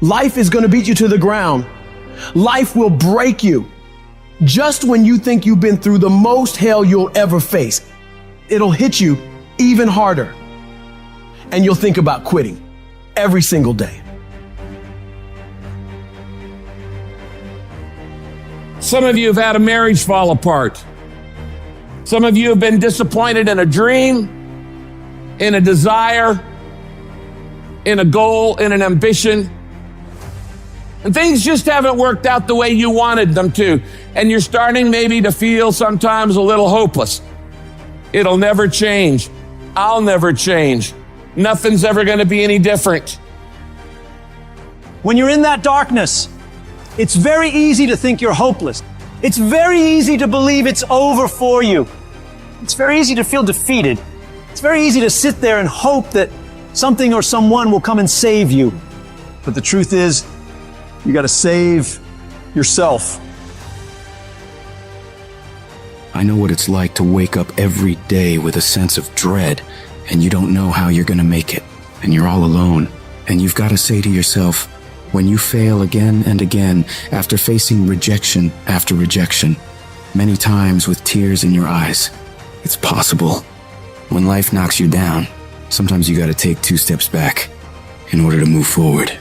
Life is going to beat you to the ground. Life will break you. Just when you think you've been through the most hell you'll ever face, it'll hit you even harder. And you'll think about quitting every single day. Some of you have had a marriage fall apart. Some of you have been disappointed in a dream, in a desire, in a goal, in an ambition. And things just haven't worked out the way you wanted them to. And you're starting maybe to feel sometimes a little hopeless. It'll never change. I'll never change. Nothing's ever going to be any different. When you're in that darkness, it's very easy to think you're hopeless. It's very easy to believe it's over for you. It's very easy to feel defeated. It's very easy to sit there and hope that something or someone will come and save you. But the truth is, you got to save yourself. I know what it's like to wake up every day with a sense of dread, and you don't know how you're going to make it, and you're all alone. And you've got to say to yourself, when you fail again and again, after facing rejection after rejection, many times with tears in your eyes, it's possible. When life knocks you down, sometimes you got to take 2 steps back in order to move forward.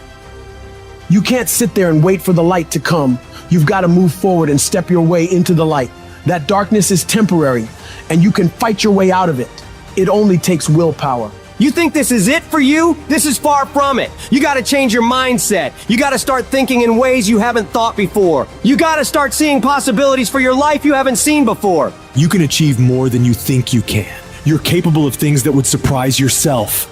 You can't sit there and wait for the light to come. You've got to move forward and step your way into the light. That darkness is temporary, and you can fight your way out of it. It only takes willpower. You think this is it for you? This is far from it. You got to change your mindset. You got to start thinking in ways you haven't thought before. You got to start seeing possibilities for your life you haven't seen before. You can achieve more than you think you can. You're capable of things that would surprise yourself.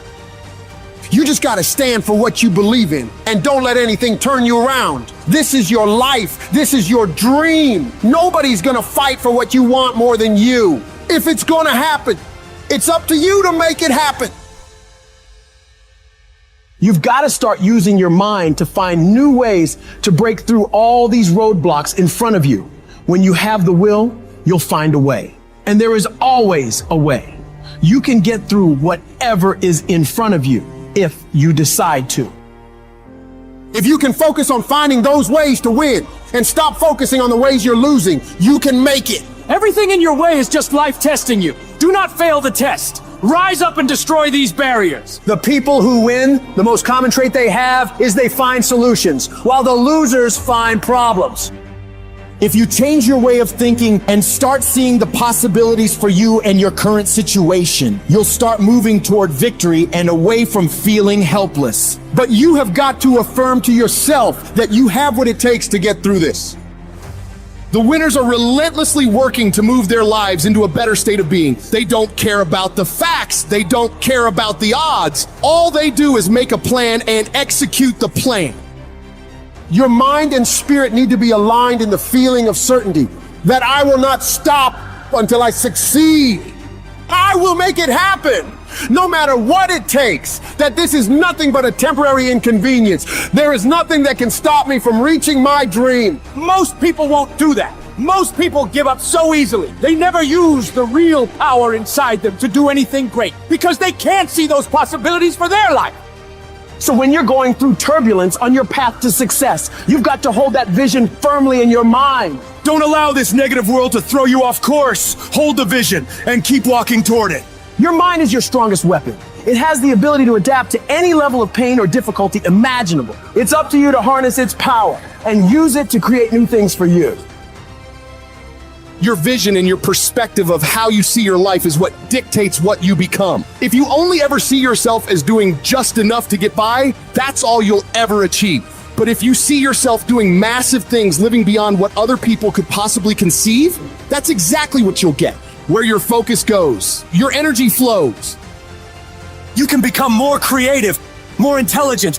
You just gotta stand for what you believe in and don't let anything turn you around. This is your life. This is your dream. Nobody's gonna fight for what you want more than you. If it's gonna happen, it's up to you to make it happen. You've got to start using your mind to find new ways to break through all these roadblocks in front of you. When you have the will, you'll find a way. And there is always a way. You can get through whatever is in front of you if you decide to. If you can focus on finding those ways to win and stop focusing on the ways you're losing, you can make it. Everything in your way is just life testing you. Do not fail the test. Rise up and destroy these barriers. The people who win, the most common trait they have is they find solutions, while the losers find problems. If you change your way of thinking and start seeing the possibilities for you and your current situation, you'll start moving toward victory and away from feeling helpless. But you have got to affirm to yourself that you have what it takes to get through this. The winners are relentlessly working to move their lives into a better state of being. They don't care about the facts. They don't care about the odds. All they do is make a plan and execute the plan. Your mind and spirit need to be aligned in the feeling of certainty that I will not stop until I succeed. I will make it happen, no matter what it takes, that this is nothing but a temporary inconvenience. There is nothing that can stop me from reaching my dream. Most people won't do that. Most people give up so easily. They never use the real power inside them to do anything great because they can't see those possibilities for their life. So when you're going through turbulence on your path to success, you've got to hold that vision firmly in your mind. Don't allow this negative world to throw you off course. Hold the vision and keep walking toward it. Your mind is your strongest weapon. It has the ability to adapt to any level of pain or difficulty imaginable. It's up to you to harness its power and use it to create new things for you. Your vision and your perspective of how you see your life is what dictates what you become. If you only ever see yourself as doing just enough to get by, that's all you'll ever achieve. But if you see yourself doing massive things, living beyond what other people could possibly conceive, that's exactly what you'll get. Where your focus goes, your energy flows. You can become more creative, more intelligent,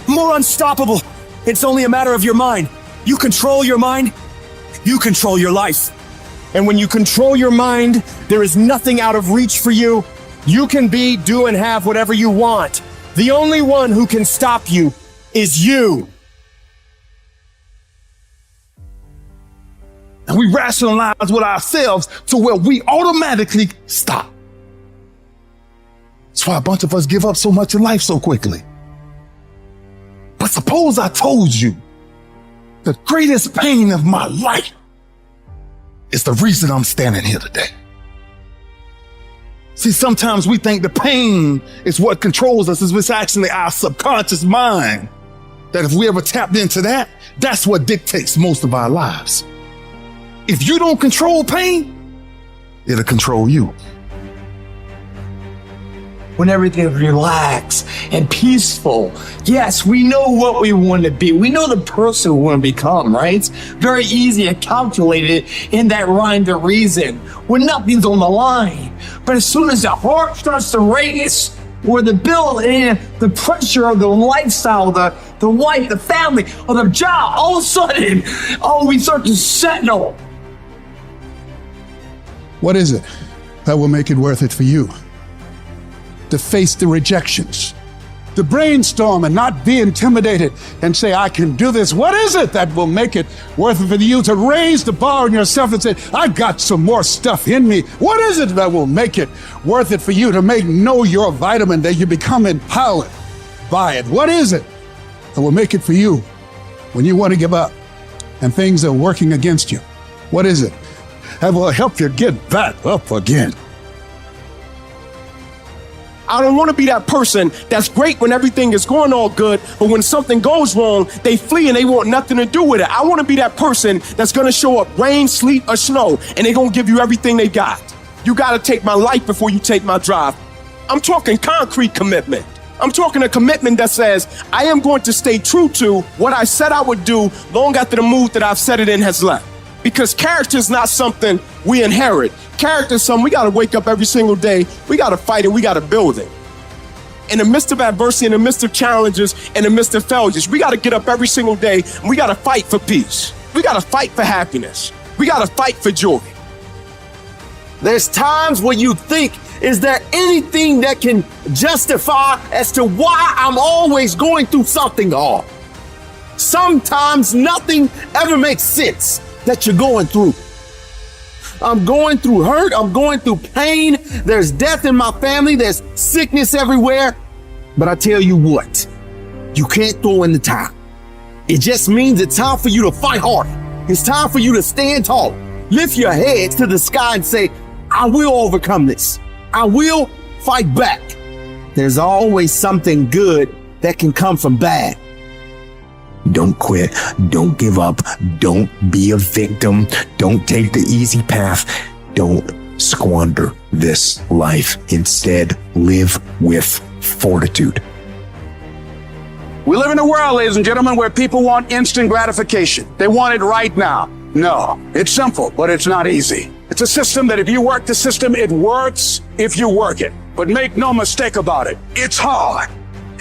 more unstoppable. It's only a matter of your mind. You control your mind, you control your life. And when you control your mind, there is nothing out of reach for you. You can be, do, and have whatever you want. The only one who can stop you is you. And we rationalize with ourselves to where we automatically stop. That's why a bunch of us give up so much in life so quickly. But suppose suppose I told you the greatest pain of my life is the reason I'm standing here today. See, sometimes we think the pain is what controls us. It's actually our subconscious mind that if we ever tapped into that, that's what dictates most of our lives. If you don't control pain, it'll control you. When everything's relaxed and peaceful. Yes, we know what we want to be. We know the person we want to become, right? It's very easy to calculate it in that rhyme to reason when nothing's on the line. But as soon as the heart starts to race, or the bill and the pressure of the lifestyle, the wife, the family, or the job, all of a sudden, we start to settle. What is it that will make it worth it for you? To face the rejections, to brainstorm and not be intimidated and say, I can do this. What is it that will make it worth it for you to raise the bar on yourself and say, I got some more stuff in me? What is it that will make it worth it for you to know your vitamin, that you become empowered by it? What is it that will make it for you when you want to give up and things are working against you? What is it that will help you get back up again? I don't want to be that person that's great when everything is going all good, but when something goes wrong, they flee and they want nothing to do with it. I want to be that person that's going to show up rain, sleet, or snow, and they're going to give you everything they got. You got to take my life before you take my drive. I'm talking concrete commitment. I'm talking a commitment that says, I am going to stay true to what I said I would do long after the mood that I've set it in has left. Because character is not something we inherit. Character is something we got to wake up every single day. We got to fight it. We got to build it. In the midst of adversity, in the midst of challenges, in the midst of failures, we got to get up every single day and we got to fight for peace. We got to fight for happiness. We got to fight for joy. There's times where you think, is there anything that can justify as to why I'm always going through something hard? Sometimes nothing ever makes sense that you're going through. I'm going through hurt. I'm going through pain. There's death in my family. There's sickness everywhere. But I tell you what, you can't throw in the towel. It just means it's time for you to fight harder. It's time for you to stand tall. Lift your head to the sky and say, I will overcome this. I will fight back. There's always something good that can come from bad. Don't quit. Don't give up. Don't be a victim. Don't take the easy path. Don't squander this life. Instead, live with fortitude. We live in a world, ladies and gentlemen, where people want instant gratification. They want it right now. No, it's simple, but it's not easy. It's a system that if you work the system, it works if you work it. But make no mistake about it, it's hard.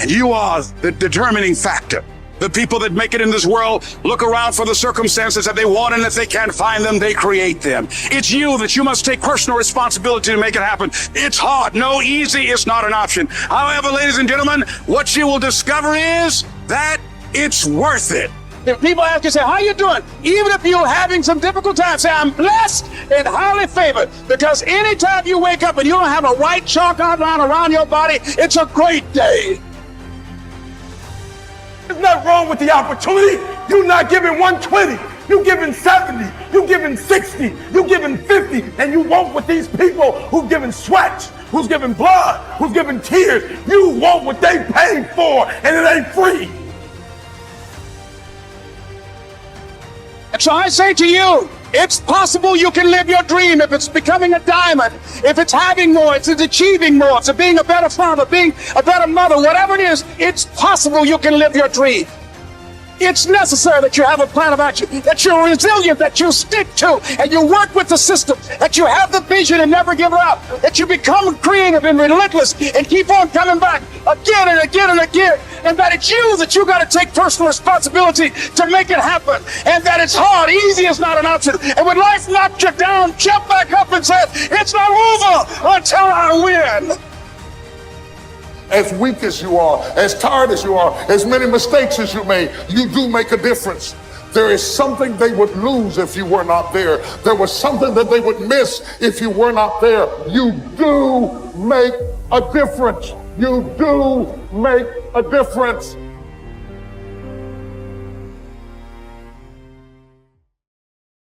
And you are the determining factor. The people that make it in this world look around for the circumstances that they want, and if they can't find them, they create them. It's you that you must take personal responsibility to make it happen. It's hard. No, easy is not an option. However, ladies and gentlemen, what you will discover is that it's worth it. If people ask you, say, how you doing? Even if you're having some difficult times, say, I'm blessed and highly favored. Because anytime you wake up and you don't have a white chalk outline around your body, it's a great day. There's nothing wrong with the opportunity. You're not giving 120. You're giving 70. You're giving 60. You're giving 50. And you want what these people who've given sweat, who's giving blood, who's giving tears, you want what they paid for, and it ain't free. And so I say to you, it's possible you can live your dream if it's becoming a diamond, if it's having more, it's achieving more, it's being a better father, being a better mother, whatever it is, it's possible you can live your dream. It's necessary that you have a plan of action, that you're resilient, that you stick to, and you work with the system, that you have the vision and never give up, that you become creative and relentless and keep on coming back again and again and again, and that it's you that you got to take personal responsibility to make it happen, and that it's hard. Easy is not an option. And when life knocks you down, jump back up and say, it's not over until I win. As weak as you are, as tired as you are, as many mistakes as you made, you do make a difference. There is something they would lose if you were not there. There was something that they would miss if you were not there. You do make a difference. You do make a difference.